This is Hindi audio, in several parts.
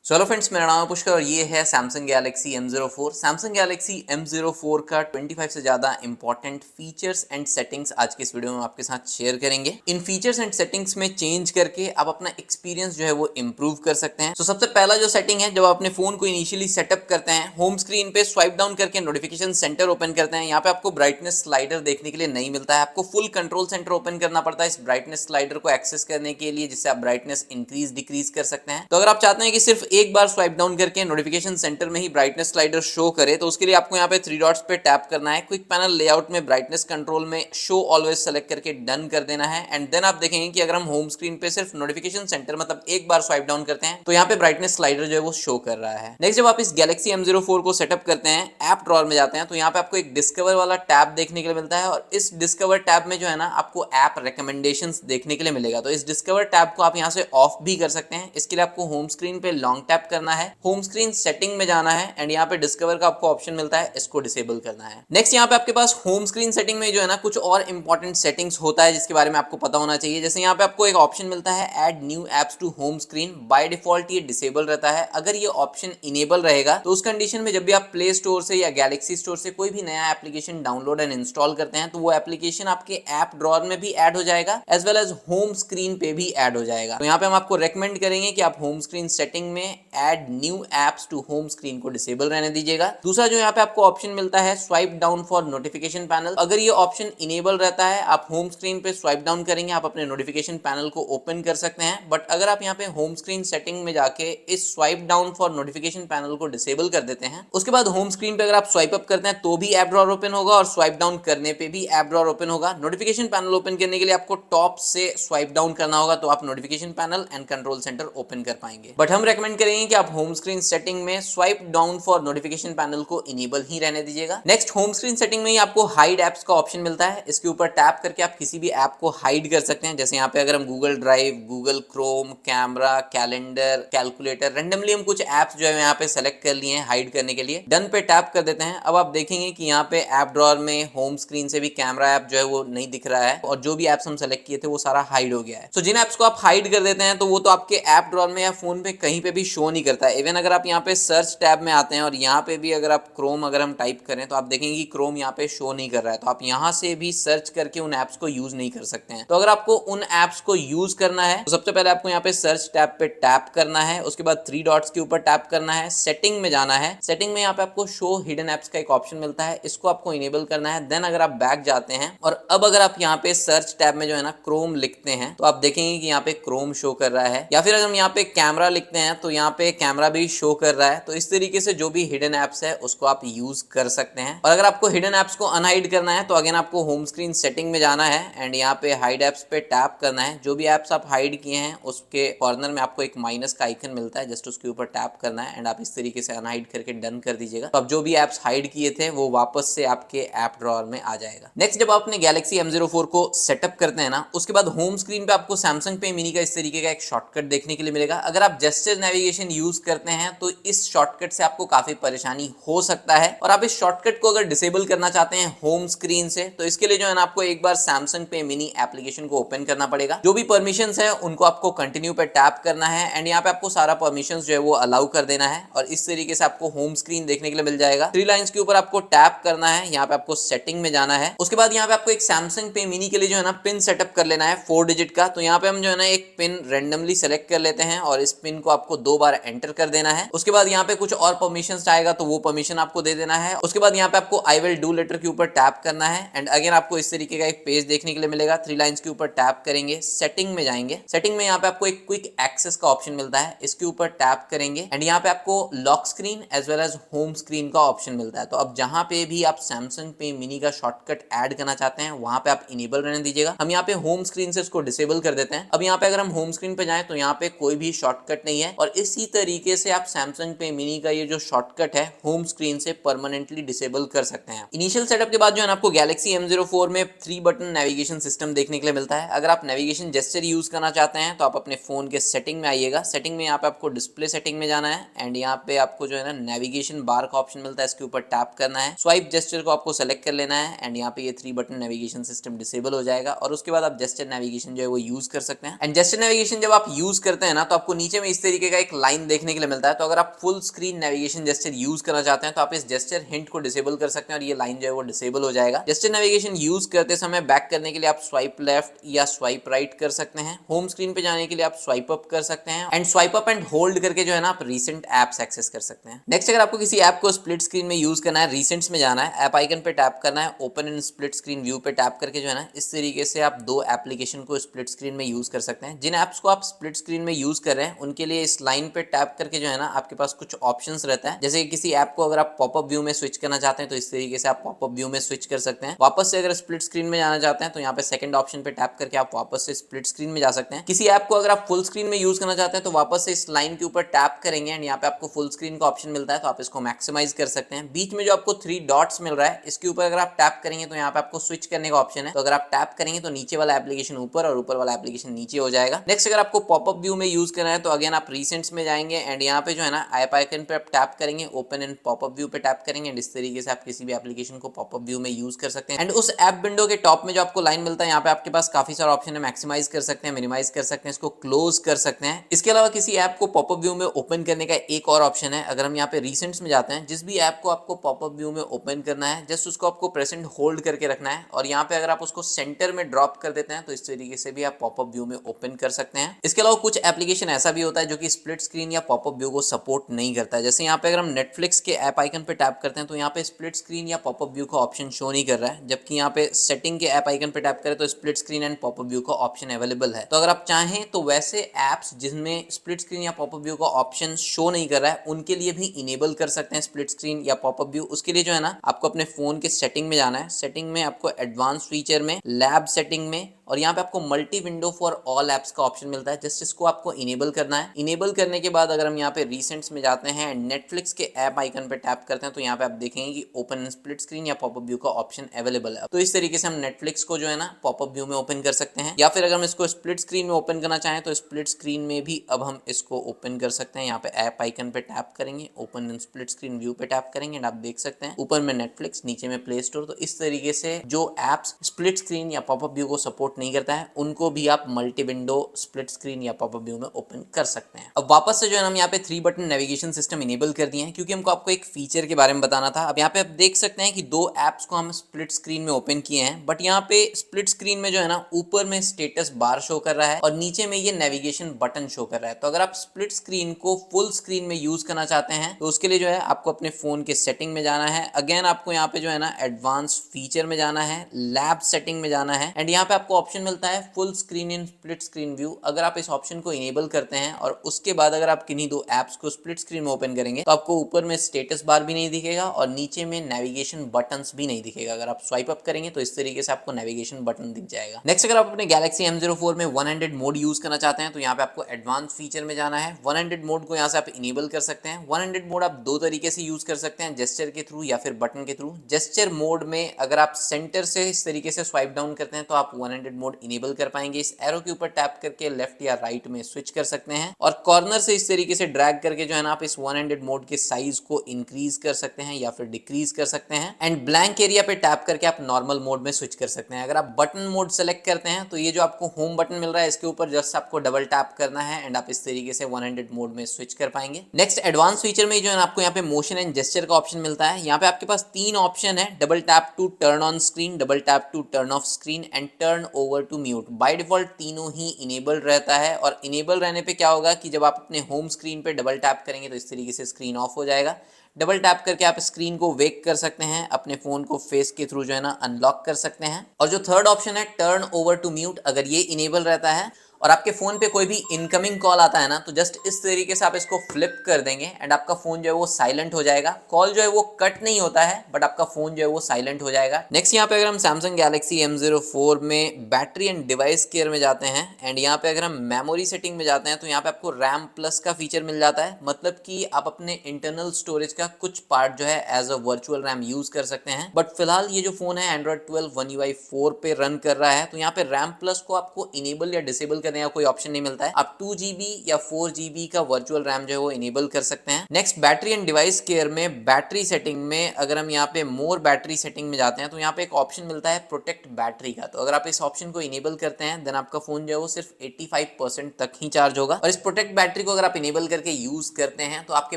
हेलो फ्रेंड्स, मेरा नाम है पुष्कर और ये है Samsung Galaxy M04। Samsung Galaxy M04 का 25 से ज़्यादा इंपॉर्टेंट फीचर्स एंड सेटिंग्स आज के इस वीडियो में आपके साथ शेयर करेंगे। इन फीचर्स एंड सेटिंग्स में चेंज करके आप अपना एक्सपीरियंस जो है वो इम्प्रूव कर सकते हैं। तो सबसे पहला जो सेटिंग है, जब आप अपने फोन को इनिशियली सेटअप करते हैं, होम स्क्रीन पे स्वाइप डाउन करके नोटिफिकेशन सेंटर ओपन करते हैं। यहाँ पे आपको ब्राइटनेस स्लाइडर देखने के लिए नहीं मिलता है, आपको फुल कंट्रोल सेंटर ओपन करना पड़ता है इस ब्राइटनेस स्लाइडर को एक्सेस करने के लिए, जिससे आप ब्राइटनेस इंक्रीज डिक्रीज कर सकते हैं। तो अगर आप चाहते हैं कि सिर्फ एक बार स्वाइप डाउन करके नोटिफिकेशन सेंटर में ही ब्राइटनेस स्लाइडर शो करे, तो उसके लिए आपको यहाँ पे थ्री डॉट्स पे टैप करना है। क्विक पैनल लेआउट में ब्राइटनेस कंट्रोल में शो ऑलवेज सेलेक्ट करके डन कर देना है। एंड देन आप देखेंगे कि अगर हम होम स्क्रीन पे सिर्फ नोटिफिकेशन सेंटर मतलब एक बार स्वाइप डाउन करते हैं तो यहाँ पे ब्राइटनेस स्लाइडर जो है वो शो कर रहा है। नेक्स्ट, जब आप इस गैलेक्सी M04 को सेटअप करते हैं, ऐप ड्रॉअर में जाते हैं, तो यहाँ पे आपको एक डिस्कवर वाला टैब देखने के लिए मिलता है और इस डिस्कवर टैब में जो है ना आपको ऐप रिकमेंडेशंस देखने के लिए मिलेगा। तो इस डिस्कवर टैब को आप यहाँ से ऑफ भी कर सकते हैं। इसके लिए आपको होम स्क्रीन पे लॉन्ग टैप करना है, होम स्क्रीन सेटिंग में जाना है एंड यहाँ पे डिस्कवर का आपको ऑप्शन मिलता है, इसको डिसेबल करना है। नेक्स्ट, यहाँ पे आपके पास होम स्क्रीन सेटिंग में जो है ना कुछ और इंपॉर्टेंट सेटिंग्स होता है जिसके बारे में आपको पता होना चाहिए। जैसे यहाँ पे आपको एक ऑप्शन मिलता है add new apps to home screen. By default ये डिसेबल रहता है। अगर ये ऑप्शन इनेबल रहेगा तो उस कंडीशन में जब भी आप प्ले स्टोर से या गैलेक्सी स्टोर से कोई भी नया एप्लीकेशन डाउनलोड एंड इंस्टॉल करते हैं तो वो एप्लीकेशन आपके ऐप ड्रॉअर में भी ऐड हो जाएगा as well as home screen पे भी ऐड हो जाएगा। तो यहाँ पे हम आपको रेकमेंड करेंगे कि आप होम स्क्रीन सेटिंग में add new apps to home screen को डिसेबल रहने दीजिएगा। दूसरा जो यहाँ पे आपको ऑप्शन मिलता है swipe down for notification panel. अगर ये ऑप्शन इनेबल रहता है, आप होम स्क्रीन पे स्वाइप डाउन करेंगे, आप अपने नोटिफिकेशन पैनल को ओपन कर सकते हैं। बट अगर आप यहाँ पे होम स्क्रीन सेटिंग में जाके इस swipe down for notification panel को डिसेबल कर देते हैं, उसके बाद होम स्क्रीन पे अगर आप स्वाइप अप करते हैं तो भी ऐप ड्रॉअर ओपन होगा और स्वाइप डाउन करने पे भी ऐप ड्रॉअर ओपन होगा। नोटिफिकेशन पैनल ओपन करने के लिए आपको टॉप से स्वाइप डाउन करना होगा तो आप notification panel and control centre open कर पाएंगे। बट हम रेकमेंड करेंगे कि आप होम स्क्रीन सेटिंग में swipe down for notification panel को इनेबल ही रहने दीजिएगा। नेक्स्ट, होम स्क्रीन सेटिंग में ही आपको हाइड एप्स का ऑप्शन मिलता है। इसके ऊपर टैप करके आप किसी भी ऐप को हाइड कर सकते हैं। जैसे यहाँ पे अगर हम Google drive, Google Chrome, camera, calendar, calculator, randomly हम कुछ ऐप्स जो है यहाँ पे सेलेक्ट कर लिए हैं हाइड करने के लिए, डन पे टैप कर देते हैं। अब आप देखेंगे कि यहाँ पे ऐप ड्रॉअर में होम स्क्रीन से भी कैमरा ऐप जो है वो नहीं दिख रहा है और जो भी ऐप्स हम सेलेक्ट किए थे वो सारा हाइड हो गया है। तो जिन ऐप्स को आप हाइड कर देते हैं तो वो तो आपके ऐप ड्रॉअर में या फोन पे कहीं पे भी शो नहीं करता है। इवन अगर आप यहाँ पे सर्च टैब में आते हैं और यहाँ पे भी अगर आप क्रोम अगर हम टाइप करें तो आप देखेंगे कि क्रोम यहाँ पे शो नहीं कर रहा है। तो आप यहाँ से भी सर्च करके उन ऐप्स को यूज नहीं कर सकते हैं। तो अगर आपको उन ऐप्स को यूज करना है तो सबसे पहले आपको यहाँ पे सर्च टैब पे टैप करना है, उसके बाद थ्री डॉट्स के ऊपर टैप करना है, सेटिंग में जाना है। सेटिंग में यहाँ पे आपको शो हिडन ऐप्स का एक ऑप्शन मिलता है, इसको आपको इनेबल करना है। देन अगर आप बैक जाते हैं और अब अगर आप यहाँ पे सर्च टैब में जो है ना क्रोम लिखते हैं तो आप देखेंगे कि यहाँ पे क्रोम शो कर रहा है। या फिर अगर हम यहाँ पे कैमरा लिखते हैं तो यहाँ पे कैमरा भी शो कर रहा है। तो इस तरीके से जो भी हिडन ऐप्स है उसको आप यूज कर सकते हैं। और अगर आपको हिडन ऐप्स को अनहाइड करना है तो अगेन आपको होम स्क्रीन सेटिंग में जाना है एंड यहाँ पे हाइड ऐप्स पे टैप करना है। जो भी ऐप्स आप हाइड किए हैं उसके कॉर्नर में आपको एक माइनस का आइकन मिलता है, जस्ट उसके ऊपर टैप करना है एंड आप इस तरीके से अनहाइड करके डन कर दीजिएगा। तो अब जो भी ऐप्स हाइड किए थे वो वापस से आपके ऐप ड्रॉअर में आ जाएगा। नेक्स्ट, जब आप अपने गैलेक्सी M04 को सेटअप करते हैं ना, उसके बाद होम स्क्रीन पे आपको सैमसंग पे मिनी का इस तरीके का एक शॉर्टकट देखने के लिए मिलेगा। अगर आप जेस्चर नेविगेशन यूज करते हैं तो इस शॉर्टकट से आपको काफी परेशानी हो सकता है और आप इस शॉर्टकट को अगर डिसेबल करना चाहते हैं होम स्क्रीन से तो इसके लिए जो है ना आपको एक बार सैमसंग पे मिनी एप्लीकेशन को ओपन करना पड़ेगा। जो भी परमिशंस है उनको आपको कंटिन्यू पे टैप करना है एंड यहाँ पे आपको सारा परमिशंस जो है वो अलाउ कर देना है और इस तरीके से आपको होम स्क्रीन देखने के लिए मिल जाएगा। थ्री लाइंस के ऊपर आपको टैप करना है, यहाँ पे आपको सेटिंग में जाना है। उसके बाद यहाँ पे आपको एक सैमसंग पे मिनी के लिए जो है ना पिन सेटअप कर लेना है 4 डिजिट का। तो यहाँ पे हम जो है ना एक पिन रेंडमली सेलेक्ट कर लेते हैं और इस पिन को आपको 2 बार एंटर कर देना है। उसके बाद यहाँ पे कुछ और परमिशंस आएगा तो वो परमिशन आपको दे देना है। उसके बाद यहाँ पे आपको आई विल डू लेटर के ऊपर टैप करना है एंड अगेन आपको इस तरीके का एक पेज देखने के लिए मिलेगा। थ्री लाइंस के ऊपर टैप करेंगे, सेटिंग में जाएंगे। सेटिंग में यहाँ पे आपको एक क्विक एक्सेस का ऑप्शन मिलता है, इसके ऊपर टैप करेंगे एंड यहाँ पे आपको lock screen as well as home screen का ऑप्शन मिलता है। तो अब जहां पे भी आप सैमसंग पे मिनी का शॉर्टकट ऐड करना चाहते हैं वहां पे आप इनेबल रहने दीजिएगा। हम यहाँ पे होम स्क्रीन से इसको डिसेबल कर देते हैं। अब यहाँ पे अगर हम होम स्क्रीन पे जाएं तो यहाँ पे कोई भी शॉर्टकट नहीं है और इसी तरीके से आप सैमसंग पे मिनी का ये जो शॉर्टकट है होम स्क्रीन से परमानेंटली डिसेबल कर सकते हैं। इनिशियल सेटअप के बाद जो है आपको गैलेक्सी M04 में 3 बटन नेविगेशन सिस्टम देखने के लिए मिलता है। अगर आप नेविगेशन जेस्चर यूज करना चाहते हैं तो आप अपने फोन के सेटिंग में आइएगा। सेटिंग में यहाँ पे आपको डिस्प्ले सेटिंग में जाना है एंड यहाँ पे आपको जो है ना नेविगेशन बार का ऑप्शन मिलता है, इसके ऊपर टैप करना है। स्वाइप जेस्चर को आपको सेलेक्ट कर लेना है एंड यहाँ पे ये 3 बटन नेविगेशन सिस्टम डिसेबल हो जाएगा और उसके बाद आप जेस्चर नेविगेशन जो है वो यूज कर सकते हैं। एंड जेस्चर नेविगेशन जब आप यूज करते हैं ना तो आपको नीचे में इस तरीके का एक एक लाइन देखने के लिए मिलता है। तो अगर आप full screen navigation gesture use करना चाहते हैं तो आप इस जेस्चर हिंट को डिसेबल कर सकते हैं और ये लाइन जो है वो डिसेबल हो जाएगा। जेस्चर नेविगेशन यूज करते समय बैक करने के लिए आप स्वाइप लेफ्ट या स्वाइप राइट कर सकते हैं। होम स्क्रीन पे जाने के लिए आप स्वाइप अप कर सकते हैं and swipe up and hold करके जो है ना आप रीसेंट एप्स एक्सेस कर सकते हैं। नेक्स्ट, अगर आपको किसी ऐप को स्प्लिट स्क्रीन में यूज करना है, रिसेंट्स में जाना है, ऐप आइकन पे टैप करना है, open in split screen view पे टैप करके जो है ना इस तरीके से आप दो एप्लीकेशन को स्प्लिट स्क्रीन में यूज कर सकते हैं। जिन एप्स को आप स्प्लिट स्क्रीन में यूज कर रहे हैं उनके लिए इस लाइन पे टैप करके जो है ना आपके पास कुछ ऑप्शंस रहता है। जैसे कि किसी ऐप को अगर आप पॉपअप व्यू में स्विच करना चाहते हैं तो इस तरीके से आप पॉपअप व्यू में स्विच कर सकते हैं। वापस से अगर स्प्लिट स्क्रीन में जाना चाहते हैं तो यहाँ पे सेकंड ऑप्शन पे टैप करके आप वापस से स्प्लिट स्क्रीन में जा सकते हैं। किसी ऐप को अगर आप फुल स्क्रीन में यूज करना चाहते हैं तो वापस से इस लाइन के ऊपर टैप करेंगे एंड यहाँ पे आपको फुल स्क्रीन का ऑप्शन मिलता है, तो आप इसको मैक्सिमाइज कर सकते हैं। बीच में जो आपको 3 डॉट्स मिल रहा है इसके ऊपर अगर आप टैप करेंगे तो यहाँ पे आपको स्विच करने का ऑप्शन है। तो अगर आप टैप करेंगे तो नीचे वाला एप्लीकेशन ऊपर और ऊपर वाला एप्लीकेशन नीचे हो जाएगा। नेक्स्ट, अगर आपको पॉपअप व्यू में यूज करना है तो अगेन आप रिसेंट्स में जाएंगे एंड यहाँ पे जो है ना ऐप आइकन पे आप टैप करेंगे, ओपन इन पॉपअप व्यू पे टैप करेंगे एंड इस तरीके से आप किसी भी एप्लीकेशन को पॉपअप व्यू में यूज कर सकते हैं। एंड उस ऐप विंडो के टॉप में जो आपको लाइन मिलता है यहाँ पे आपके पास काफी सारा ऑप्शन है। मैक्सिमाइज कर सकते हैं, मिनिमाइज कर सकते हैं, इसको क्लोज कर सकते हैं। इसके अलावा किसी ऐप को पॉपअप व्यू में ओपन करने का एक और ऑप्शन है। अगर हम यहाँ पे रिसेंट्स में जाते हैं, जिस भी ऐप को आपको पॉपअप व्यू में ओपन करना है जस्ट उसको आपको प्रेस एंड होल्ड करके रखना है और यहाँ पे अगर आप उसको सेंटर में ड्रॉप कर देते हैं तो इस तरीके से भी आप पॉपअप व्यू में ओपन कर सकते हैं। इसके अलावा कुछ एप्लीकेशन ऐसा भी होता है जो कि स्प्लिट स्क्रीन या पॉपअप व्यू को सपोर्ट नहीं करता है। जैसे यहाँ पे अगर हम नेटफ्लिक्स के ऐप आइकन पे टैप करते हैं तो यहाँ पे स्प्लिट स्क्रीन या पॉपअप व्यू का ऑप्शन शो नहीं कर रहा है, जबकि यहाँ पे सेटिंग के ऐप आइकन पे टैप करें तो split screen and popup view का ऑप्शन अवेलेबल है। तो अगर आप चाहें तो वैसे ऐप्स जिनमें स्प्लिट स्क्रीन या पॉपअप व्यू का ऑप्शन शो नहीं कर रहा है उनके लिए भी इनेबल कर सकते हैं स्प्लिट स्क्रीन या पॉपअप व्यू। उसके लिए जो है ना आपको अपने फोन के सेटिंग में जाना है। सेटिंग में आपको एडवांस फीचर में लैब सेटिंग में और यहाँ पे आपको multi window for all apps का ऑप्शन मिलता है, जस्ट इसको आपको इनेबल करना है। इनेबल करने के बाद अगर हम यहाँ पे रिसेंट्स में जाते हैं एंड नेटफ्लिक्स के ऐप आइकन पे टैप करते हैं तो यहाँ पे आप देखेंगे कि ओपन स्प्लिट स्क्रीन या पॉपअप व्यू का ऑप्शन अवेलेबल है। तो इस तरीके से हम नेटफ्लिक्स को जो है ना पॉपअप व्यू में ओपन कर सकते हैं, या फिर अगर हम इसको स्प्लिट स्क्रीन में ओपन करना चाहें तो स्प्लिट स्क्रीन में भी अब हम इसको ओपन कर सकते हैं। यहाँ पे ऐप आइकन पे टैप करेंगे, ओपन स्प्लिट स्क्रीन व्यू पे टैप करेंगे एंड आप देख सकते हैं ऊपर में नेटफ्लिक्स, नीचे में प्ले स्टोर। तो इस तरीके से जो एप्स स्प्लिट स्क्रीन या पॉपअप व्यू को सपोर्ट नहीं करता है उनको भी आप मल्टी विंडो स्प्लिट स्क्रीन या पॉपअप व्यू में ओपन कर सकते हैं। अब वापस से जो है हम यहाँ पे 3 बटन नेविगेशन सिस्टम इनेबल कर दिए हैं क्योंकि हमको आपको एक फीचर के बारे में बताना था। अब यहाँ पे आप देख सकते हैं कि 2 एप्स को हम स्प्लिट स्क्रीन में ओपन किए हैं, बट यहाँ पे स्प्लिट स्क्रीन में जो है ना ऊपर में स्टेटस बार शो कर रहा है और नीचे में ये नेविगेशन बटन शो कर रहा है। तो अगर आप स्प्लिट स्क्रीन को फुल स्क्रीन में यूज करना चाहते हैं तो उसके लिए जो है आपको अपने फोन के सेटिंग में जाना है। अगेन आपको यहाँ पे जो है ना एडवांस फीचर में जाना है, लैब सेटिंग में जाना है एंड यहाँ पे आपको ऑप्शन मिलता है फुल स्क्रीन इन स्प्लिट स्क्रीन व्यू। अगर आप इस ऑप्शन को इनेबल करते हैं और उसके बाद अगर आप किन्हीं 2 एप्स को स्प्लिट स्क्रीन में ओपन करेंगे तो आपको ऊपर में स्टेटस बार भी नहीं दिखेगा और नीचे में नेविगेशन बटन्स भी नहीं दिखेगा। अगर आप स्वाइप अप करेंगे तो इस तरीके से आपको नेविगेशन बटन दिख जाएगा। नेक्स्ट, अगर आप अपने गैलेक्सी M04 में 100 मोड यूज करना चाहते हैं तो यहाँ पे आपको एडवांस फीचर में जाना है। 100 मोड को यहाँ से आप इनेबल कर सकते हैं। 100 मोड आप 2 तरीके से यूज कर सकते हैं, जेस्चर के थ्रू या फिर बटन के थ्रू। जेस्चर मोड में अगर आप सेंटर से इस तरीके से स्वाइप डाउन करते हैं तो आप 100 मोड इनेबल कर पाएंगे। इस एरो के ऊपर टैप करके लेफ्ट या राइट में स्विच कर सकते हैं और कॉर्नर से इस तरीके से ड्रैग करके जो है ना आप इस 100 मोड के साइज को इंक्रीज कर सकते हैं या फिर डिक्रीज कर सकते हैं एंड ब्लैंक एरिया पे टैप करके आप नॉर्मल मोड में स्विच कर सकते हैं। अगर आप बटन मोड सेलेक्ट करते हैं तो ये जो आपको होम बटन मिल रहा है इसके ऊपर जस्ट आपको डबल टैप करना है एंड आप इस तरीके से 100 मोड में स्विच कर पाएंगे। नेक्स्ट, एडवांस फीचर में जो है आपको यहाँ पे मोशन एंड जेस्चर का ऑप्शन मिलता है। यहाँ पे आपके पास 3 ऑप्शन है, double tap to turn on screen, double tap to turn off screen and turn over to mute. By default तीनों ही इनेबल रहता है और इनेबल रहने पे क्या होगा कि जब आप अपने होम स्क्रीन पे डबल टैप करेंगे तो इस तरीके से स्क्रीन ऑफ हो जाएगा। डबल टैप करके आप स्क्रीन को वेक कर सकते हैं, अपने फोन को फेस के थ्रू जो है ना अनलॉक कर सकते हैं। और जो थर्ड ऑप्शन है टर्न ओवर टू म्यूट, अगर ये इनेबल रहता है और आपके फोन पे कोई भी इनकमिंग कॉल आता है ना तो जस्ट इस तरीके से आप इसको फ्लिप कर देंगे एंड आपका फोन जो है वो साइलेंट हो जाएगा। कॉल जो है वो कट नहीं होता है बट आपका फोन जो है वो साइलेंट हो जाएगा। नेक्स्ट, यहाँ पे अगर हम सैमसंग गैलेक्सी M04 में बैटरी एंड डिवाइस केयर में जाते हैं एंड यहाँ पे अगर हम मेमोरी सेटिंग में जाते हैं तो यहाँ पे आपको रैम प्लस का फीचर मिल जाता है, मतलब कि आप अपने इंटरनल स्टोरेज का कुछ पार्ट जो है as a virtual RAM use कर सकते हैं। बट फिलहाल ये जो फोन है Android 12 One UI 4 पे रन कर रहा है तो यहाँ पे रैम प्लस को आपको इनेबल या डिसेबल करने का कोई ऑप्शन नहीं मिलता है। आप 2 GB या 4 GB का वर्चुअल रैम जो है वो इनेबल कर सकते हैं। Next battery and device care में बैटरी सेटिंग में अगर हम यहाँ पे मोर बैटरी सेटिंग में जाते हैं तो यहाँ पे एक ऑप्शन मिलता है प्रोटेक्ट बैटरी का। तो अगर आप इस ऑप्शन को इनेबल करते हैं देन आपका फोन जो है वो सिर्फ 85% तक ही चार्ज होगा। और इस प्रोटेक्ट बैटरी को अगर आप इनेबल करके यूज करते हैं तो आपके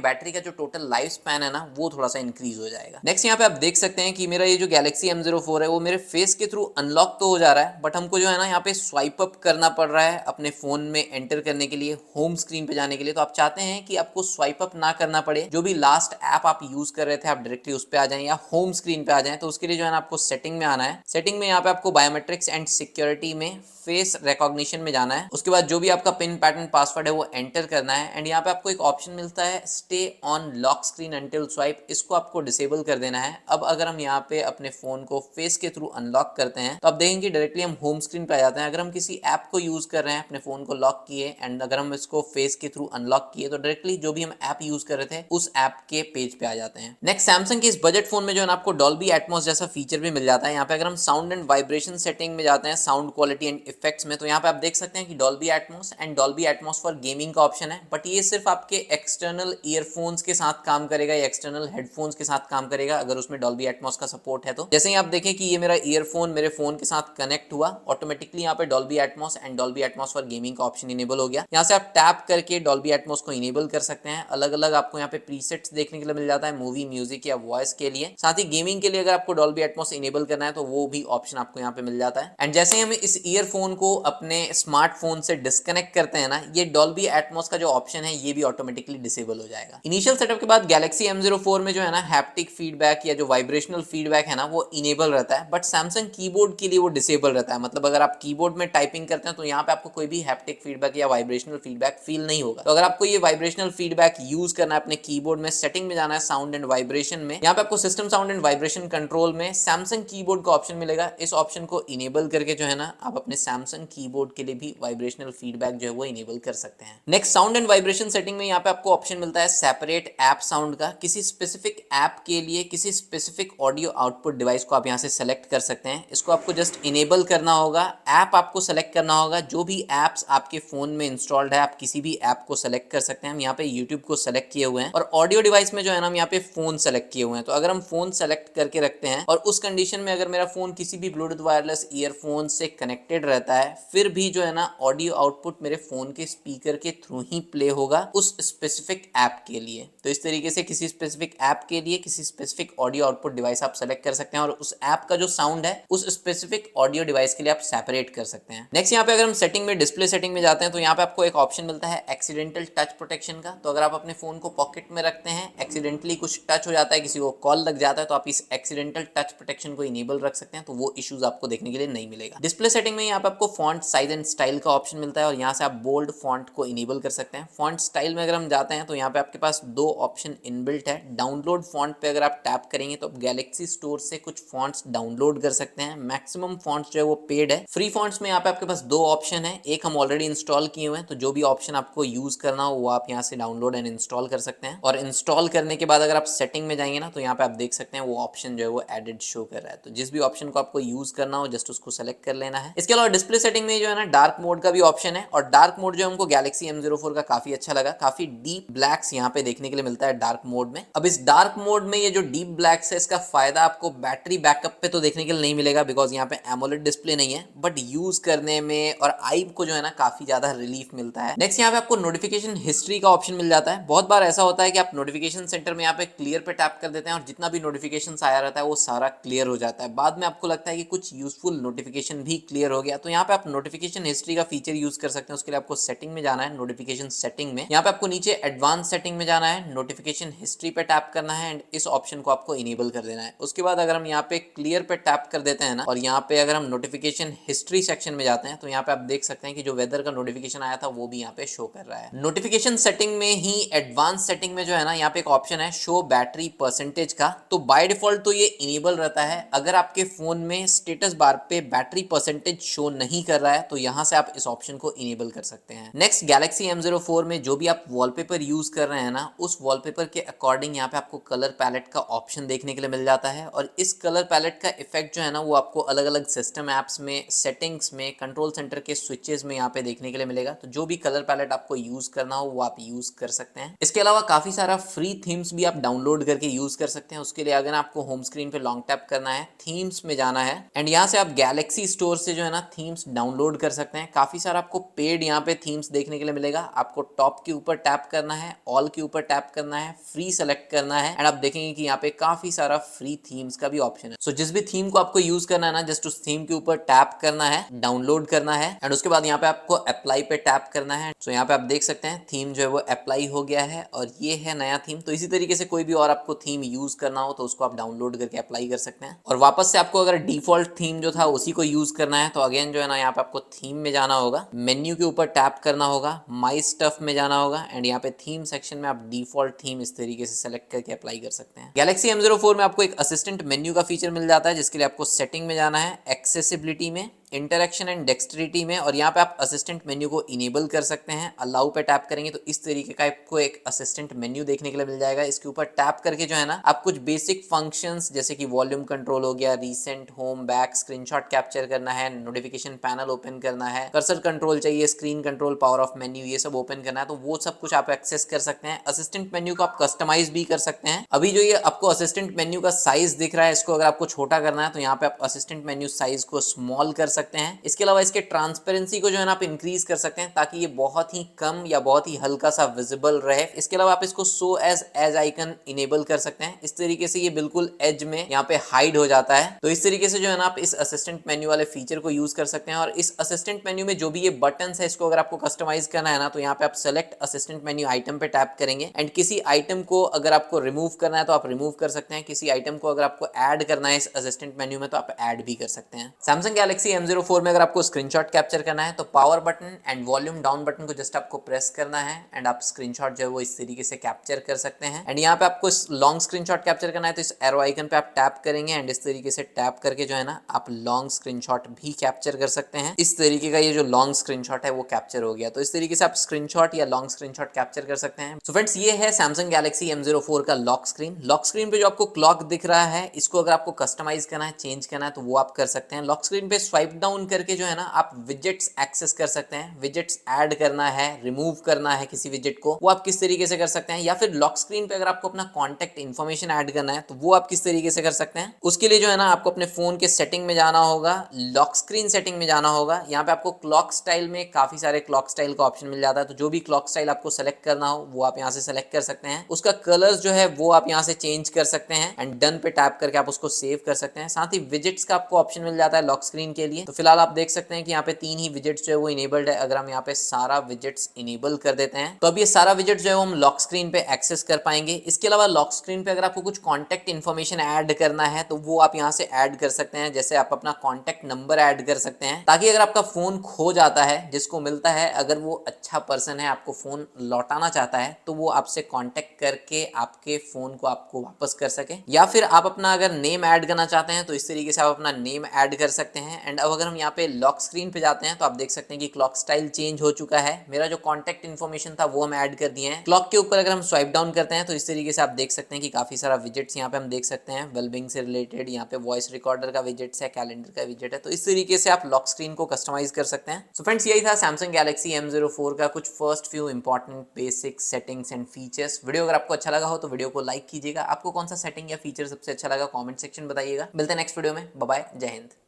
बैटरी का जो टोटल लाइफ स्पैन है ना वो थोड़ा सा इंक्रीज हो जाएगा। नेक्स्ट यहाँ पे आप देख सकते हैं कि मेरा ये जो गैलेक्सी M04 है वो मेरे फेस के थ्रू अनलॉक तो हो जा रहा है, बट हमको जो है ना यहाँ पे स्वाइप अप करना पड़ रहा है अपने फोन में एंटर करने के लिए, होम स्क्रीन पे जाने के लिए। तो आप चाहते हैं कि आपको स्वाइप अप ना करना पड़े, जो भी लास्ट ऐप आप यूज कर रहे थे आप डायरेक्टली उस पे आ जाएं या होम स्क्रीन पे आ जाएं। तो उसके लिए जो है ना आपको सेटिंग में आना है। सेटिंग में यहाँ पे आपको बायोमेट्रिक्स एंड सिक्योरिटी में फेस रिकॉग्निशन में जाना है। उसके बाद जो भी आपका पिन पैटर्न पासवर्ड है वो एंटर करना है एंड यहाँ पे आपको एक ऑप्शन मिलता है stay on lock screen until swipe, इसको आपको डिसेबल कर देना है। अब अगर हम यहाँ पे अपने फोन को फेस के थ्रू अनलॉक करते हैं तो आप देखेंगे डायरेक्टली हम होम स्क्रीन पे आ जाते हैं। अगर हम किसी ऐप को यूज कर रहे हैं अपने फोन को लॉक किए एंड अगर हम इसको फेस के थ्रू अनलॉक किए तो डायरेक्टली जो भी हम ऐप यूज कर रहे थे उस ऐप के पेज पे आ जाते हैं। नेक्स्ट सैमसंग के इस बजट फोन में जो है ना आपको डॉल्बी एटमॉस जैसा फीचर भी मिल जाता है। यहाँ पे अगर हम साउंड एंड वाइब्रेशन सेटिंग में जाते हैं, साउंड क्वालिटी एंड इफेक्ट्स में, तो यहाँ पे आप देख सकते हैं कि Dolby Atmos and Dolby Atmos for gaming का ऑप्शन है, बट ये सिर्फ आपके एक्सटर्नल ईयरफोन्स के साथ काम करेगा या एक्सटर्नल हेडफोन्स के साथ काम करेगा अगर उसमें डॉल्बी एटमॉस का सपोर्ट है। तो जैसे ही आप देखें कि ये मेरा ईयरफोन मेरे फोन के साथ कनेक्ट हुआ, ऑटोमेटिकली यहाँ पे Dolby Atmos and Dolby Atmos for gaming का ऑप्शन इनेबल हो गया। यहाँ से आप टैप करके डॉल्बी एटमॉस को इनेबल कर सकते हैं। अलग अलग आपको यहाँ पे प्रीसेट्स देखने के लिए मिल जाता है मूवी, म्यूजिक या वॉइस के लिए। साथ ही गेमिंग के लिए अगर आपको डॉल्बी एटमॉस इनेबल करना है तो वो भी ऑप्शन आपको यहाँ पे मिल जाता है। एंड जैसे ही हम इस ईयरफोन को अपने स्मार्टफोन से डिस्कनेक्ट करते हैं ना, ये डॉल्बी एटमॉस का जो ऑप्शन है ये भी ऑटोमेटिकली डिसेबल हो जाएगा। इनिशियल सेटअप के बाद गैलेक्सी M04 में जो है ना हैप्टिक फीडबैक या जो वाइब्रेशनल फीडबैक है ना वो इनेबल रहता है, बट सैमसंग कीबोर्ड के लिए वो डिसेबल रहता है। मतलब अगर आप कीबोर्ड में टाइपिंग करते हैं तो यहाँ पे आपको कोई भी हैप्टिक फीडबैक या वाइब्रेशनल फीडबैक फील नहीं होगा। तो अगर आपको ये वाइब्रेशनल फीडबैक यूज करना है अपने कीबोर्ड में, सेटिंग में जाना है साउंड एंड वाइब्रेशन में, यहाँ पे आपको system sound and vibration control में सैमसंग कीबोर्ड का ऑप्शन मिलेगा। इस ऑप्शन को इनेबल करके जो है ना आप अपने सैमसंग कीबोर्ड के लिए भी वाइब्रेशनल फीडबैक जो है वो इनेबल कर सकते हैं। Next sound and vibration setting में यहाँ पे आपको ऑप्शन मिलता है सेपरेट ऐप साउंड का। किसी स्पेसिफिक ऐप के लिए किसी स्पेसिफिक ऑडियो आउटपुट डिवाइस को आप यहाँ से सेलेक्ट कर सकते हैं। इसको आपको जस्ट इनेबल करना होगा, ऐप आपको सेलेक्ट करना होगा। जो भी ऐप्स आपके फोन में इंस्टॉल्ड है आप किसी भी ऐप को सेलेक्ट कर सकते हैं। हम यहाँ पे यूट्यूब को सेलेक्ट किए हुए हैं और ऑडियो डिवाइस में जो है ना हम यहाँ पे फोन सेलेक्ट किए हुए हैं। तो अगर हम फोन सेलेक्ट करके रखते हैं और उस कंडीशन में अगर मेरा फोन किसी भी ब्लूटूथ वायरलेस ईयरफोन से कनेक्टेड रहता है फिर भी जो है ना ऑडियो आउटपुट मेरे फोन के स्पीकर के थ्रू ही प्ले होगा उस स्पेसिफिक ऐप के लिए। तो इस तरीके से किसी स्पेसिफिक ऐप के लिए किसी स्पेसिफिक ऑडियो आउटपुट डिवाइस आप सेलेक्ट कर सकते हैं और उस ऐप का जो साउंड है उस स्पेसिफिक ऑडियो डिवाइस के लिए आप सेपरेट कर सकते हैं। नेक्स्ट यहाँ पे अगर हम सेटिंग में डिस्प्ले सेटिंग में जाते हैं तो यहाँ पे आपको एक ऑप्शन मिलता है एक्सीडेंटल टच प्रोटेक्शन का। तो अगर आप अपने फोन को पॉकेट में रखते हैं, एक्सीडेंटली कुछ टच हो जाता है, किसी को कॉल लग जाता है, तो आप इस एक्सीडेंटल टच प्रोटेक्शन को इनेबल रख सकते हैं, तो वो इश्यूज आपको देखने के लिए नहीं मिलेगा। डिस्प्ले सेटिंग में यहाँ पे आपको फॉन्ट साइज एंड स्टाइल का ऑप्शन मिलता है और यहाँ से आप बोल्ड फॉन्ट को इनेबल कर सकते हैं। फॉन्ट स्टाइल में अगर हम जाते हैं तो यहाँ पे आपके पास दो ऑप्शन इनबिल्ट है। डाउनलोड फॉन्ट पे अगर आप टैप करेंगे तो आप गैलेक्सी स्टोर से कुछ फॉन्ट्स डाउनलोड कर सकते हैं। मैक्सिमम फॉन्ट्स जो है वो पेड है। फ्री फॉन्ट्स में यहाँ पे आपके पास दो ऑप्शन है, एक हम ऑलरेडी इंस्टॉल किए हुए हैं, तो जो भी ऑप्शन आपको यूज करना हो वो आप यहाँ से डाउनलोड एंड इंस्टॉल कर सकते हैं। और इंस्टॉल करने के बाद अगर आप सेटिंग में जाएंगे ना तो यहाँ पे आप देख सकते हैं वो ऑप्शन जो है वो एडेड शो कर रहा है। तो जिस भी ऑप्शन को आपको यूज करना हो जस्ट उसको सेलेक्ट कर लेना है। इसके अलावा डिस्प्ले सेटिंग में जो है ना डार्क मोड का भी ऑप्शन है और डार्क मोड जो हमको गैलेक्सी M04 का काफी अच्छा लगा। काफी डीप ब्लैक्स यहाँ पे देखने के लिए मिलता है डार्क मोड में। अब इस डार्क मोड में ये जो डीप ब्लैक्स है इसका फायदा आपको बैटरी बैकअप पे तो देखने के लिए नहीं मिलेगा बिकॉज यहाँ पे एमोलेड डिस्प्ले नहीं है, बट यूज करने में और आई को जो है ना काफी ज्यादा रिलीफ मिलता है। नेक्स्ट यहाँ पे आपको नोटिफिकेशन हिस्ट्री का ऑप्शन मिल जाता है। बहुत बार ऐसा होता है कि आप नोटिफिकेशन सेंटर में यहाँ पे क्लियर पे टैप कर देते हैं और जितना भी नोटिफिकेशन आया रहता है वो सारा क्लियर हो जाता है। बाद में आपको लगता है कि कुछ यूजफुल नोटिफिकेशन भी क्लियर हो गया, तो यहाँ पे आप नोटिफिकेशन हिस्ट्री का फीचर यूज कर सकते हैं। उसके लिए आपको सेटिंग में जाना है, नोटिफिकेशन सेटिंग में, यहाँ पे आपको नीचे एडवांस सेटिंग में जाना है, नोटिफिकेशन हिस्ट्री पे टैप करना है एंड इस ऑप्शन को आपको इनेबल कर देना है। उसके बाद अगर हम यहाँ पे क्लियर पे टैप कर देते हैं ना और यहाँ पे अगर हम नोटिफिकेशन हिस्ट्री सेक्शन में जाते हैं तो यहाँ पे आप देख सकते हैं कि जो वेदर का नोटिफिकेशन आया था वो भी यहाँ पे शो कर रहा है। नोटिफिकेशन सेटिंग में ही एडवांस सेटिंग में जो है ना यहाँ पे एक ऑप्शन है शो बैटरी परसेंटेज का। तो बाय डिफॉल्ट तो ये इनेबल रहता है। अगर आपके फोन में स्टेटस बार पे बैटरी परसेंटेज शो नहीं कर रहा है तो यहाँ से आप इस ऑप्शन को इनेबल कर सकते हैं। नेक्स्ट गैलेक्सी M04 में जो भी आप वॉलपेपर यूज कर रहे हैं ना उस वॉलपेपर के अकॉर्डिंग यहाँ पे आपको कलर पैलेट का ऑप्शन देखने के लिए मिल जाता है और इस कलर पैलेट का इफेक्ट जो है ना वो आपको अलग अलग सिस्टम एप्स में, सेटिंग्स में, कंट्रोल सेंटर के स्विच स्विचेस में यहाँ पे देखने के लिए मिलेगा। तो जो भी कलर पैलेट आपको यूज करना हो वो आप यूज कर सकते हैं। इसके अलावा काफी सारा फ्री थीम्स भी आप डाउनलोड करके यूज कर सकते हैं। उसके लिए अगर आपको होम स्क्रीन पे लॉन्ग टैप करना है, थीम्स में जाना है एंड यहाँ से आप गैलेक्सी स्टोर से जो है ना थीम्स डाउनलोड कर सकते हैं। काफी सारा आपको पेड यहाँ पे थीम्स देखने के लिए मिलेगा। आपको टॉप के ऊपर टैप करना है, ऑल के ऊपर टैप करना है, फ्री सेलेक्ट करना है एंड आप देखेंगे कि यहाँ पे काफी सारा फ्री थीम्स का भी ऑप्शन है। सो जिस भी थीम को आपको यूज करना है ना, जस्ट उस थीम के ऊपर टैप करना है, डाउनलोड करना है एंड उसके बाद यहाँ पे आपको अप्लाई पे टैप करना है। सो यहाँ पे आप देख सकते हैं थीम जो है वो अप्लाई हो गया है और ये है नया थीम। तो इसी तरीके से कोई भी और आपको थीम यूज करना हो तो उसको आप डाउनलोड करके अप्लाई कर सकते हैं। और वापस से आपको अगर डिफॉल्ट थीम जो था उसी को यूज करना है तो अगेन जो है ना यहाँ पे आपको थीम में जाना होगा, मेन्यू के ऊपर टैप करना होगा, माई स्टफ में जाना होगा एंड यहाँ पे थीम सेक्शन में आप डिफॉल्ट थीम इस तरीके से सेलेक्ट करके अप्लाई कर सकते हैं। गैलेक्सी M04 में आपको एक असिस्टेंट मेन्यू का फीचर मिल जाता है, जिसके लिए आपको सेटिंग में जाना है, एक्सेसिबिलिटी में, इंटरेक्शन एंड डेक्सटरिटी में और यहाँ पे आप असिस्टेंट मेन्यू को इनेबल कर सकते हैं। अलाउ पे टैप करेंगे तो इस तरीके का आपको एक असिस्टेंट मेन्यू देखने के लिए मिल जाएगा। इसके ऊपर टैप करके जो है ना आप कुछ बेसिक फंक्शंस जैसे कि वॉल्यूम कंट्रोल हो गया, recent, home, back, screenshot capture करना है, नोटिफिकेशन पैनल ओपन करना है, कर्सर कंट्रोल चाहिए, screen control, power of menu, ये सब ओपन करना है तो वो सब कुछ आप एक्सेस कर सकते हैं। असिस्टेंट मेन्यू को आप कस्टमाइज भी कर सकते हैं। अभी जो ये आपको असिस्टेंट मेन्यू का साइज दिख रहा है, इसको अगर आपको छोटा करना है तो यहाँ पे आप असिस्टेंट मेन्यू साइज को स्मॉल कर सकते हैं। इसके अलावा इसके ट्रांसपेरेंसी को जो है ना आप इंक्रीज कर सकते हैं ताकि ये बहुत ही कम या बहुत ही हल्का सा विजिबल रहे। इसके अलावा आप इसको शो एज आइकन इनेबल कर सकते हैं। इस तरीके से ये बिल्कुल एज में यहाँ पे हाइड हो जाता है। तो इस तरीके से जो है ना आप इस असिस्टेंट मेन्यू वाले फीचर को यूज कर सकते हैं। और इस असिस्टेंट मेन्यू में जो भी ये बटन है इसको अगर आपको कस्टमाइज करना है ना तो यहाँ पे आप सेलेक्ट असिस्टेंट मेन्यू आइटम पे टैप करेंगे एंड किसी आइटम को अगर आपको रिमूव करना है तो आप रिमूव कर सकते हैं। किसी आइटम को अगर आपको ऐड करना है इस असिस्टेंट मेन्यू में तो आप ऐड भी कर सकते हैं। सैमसंग गैलेक्सी M04 में अगर आपको स्क्रीनशॉट कैप्चर करना है तो power button and volume down button को जस्ट आपको प्रेस करना है एंड आप स्क्रीनशॉट जो है वो इस तरीके से कैप्चर कर सकते हैं। एंड यहाँ पे आपको लॉन्ग स्क्रीनशॉट कैप्चर करना है तो इस एरो आइकन पे आप टैप करेंगे एंड इस तरीके से टैप करके जो है ना आप लॉन्ग स्क्रीनशॉट भी कैप्चर कर सकते हैं। इस तरीके का ये जो लॉन्ग स्क्रीनशॉट है वो कैप्चर हो गया। तो इस तरीके से आप स्क्रीनशॉट या लॉन्ग स्क्रीनशॉट कैप्चर कर सकते हैं। सो फ्रेंड्स, ये है सैमसंग गैलेक्सी M04 का लॉक स्क्रीन। लॉक स्क्रीन पे जो आपको क्लॉक दिख रहा है इसको अगर आपको कस्टमाइज करना है, चेंज करना है तो वो आप कर सकते हैं। लॉक स्क्रीन पे स्वाइप डाउन करके जो है ना आप विजेट्स एक्सेस कर सकते हैं। विजेट्स ऐड करना है, रिमूव करना है किसी विजेट को, वो आप किस तरीके से कर सकते हैं। या फिर लॉक स्क्रीन पे अगर आपको अपना कॉन्टैक्ट इन्फॉर्मेशन ऐड करना है तो वो आप किस तरीके से कर सकते हैं। उसके लिए जो है ना आपको अपने फोन के सेटिंग में जाना होगा, लॉक स्क्रीन सेटिंग में जाना होगा। यहाँ पे आपको क्लॉक स्टाइल में काफी सारे क्लॉक स्टाइल का ऑप्शन मिल जाता है। तो जो भी क्लॉक स्टाइल आपको सेलेक्ट करना हो वो आप यहाँ से सेलेक्ट कर सकते हैं। उसका कलर्स जो है वो आप यहाँ से चेंज कर सकते हैं एंड डन पे टैप करके आप उसको सेव कर सकते हैं। साथ ही विजेट्स का आपको ऑप्शन मिल जाता है लॉक स्क्रीन के लिए। तो फिलहाल आप देख सकते हैं कि यहाँ पे 3 ही विजेट्स जो है वो इनेबल्ड है। अगर हम यहाँ पे सारा विजेट्स इनेबल कर देते हैं तो अब ये सारा विजेट जो है वो हम लॉक स्क्रीन पे एक्सेस कर पाएंगे। इसके अलावा लॉक स्क्रीन पे अगर आपको कुछ कॉन्टैक्ट इन्फॉर्मेशन ऐड करना है तो वो आप यहाँ से ऐड कर सकते हैं। जैसे आप अपना कॉन्टैक्ट नंबर ऐड कर सकते हैं ताकि अगर आपका फोन खो जाता है, जिसको मिलता है, अगर वो अच्छा पर्सन है, आपको फोन लौटाना चाहता है तो वो आपसे कॉन्टैक्ट करके आपके फोन को आपको वापस कर सके। या फिर आप अपना अगर नेम ऐड करना चाहते हैं तो इस तरीके से आप अपना नेम ऐड कर सकते हैं। एंड अब अगर हम यहाँ पे लॉक स्क्रीन पे जाते हैं तो आप देख सकते हैं कि क्लॉक स्टाइल चेंज हो चुका है। मेरा जो कॉन्टैक्ट इन्फॉर्मेशन था वो हम ऐड कर दिए हैं। क्लॉक के ऊपर अगर हम स्वाइप डाउन करते हैं तो इस तरीके से आप देख सकते हैं कि काफी सारा विजेट्स यहाँ पे हम देख सकते हैं। वेलबींग से रिलेटेड यहाँ पे वॉइस रिकॉर्डर का विजेट्स है, कैलेंडर का विजेट है। तो इस तरीके से आप लॉक स्क्रीन को कस्टमाइज कर सकते हैं। सो फ्रेंड्स, यही था सैमसंग गैलेक्सी M04 का कुछ first few important basic settings and features. Video अगर आपको अच्छा लगा हो तो वीडियो को लाइक कीजिएगा। आपको कौन सा सेटिंग या फीचर सबसे अच्छा लगा कमेंट सेक्शन बताइएगा। मिलते हैं नेक्स्ट वीडियो में। बाय बाय, जय हिंद।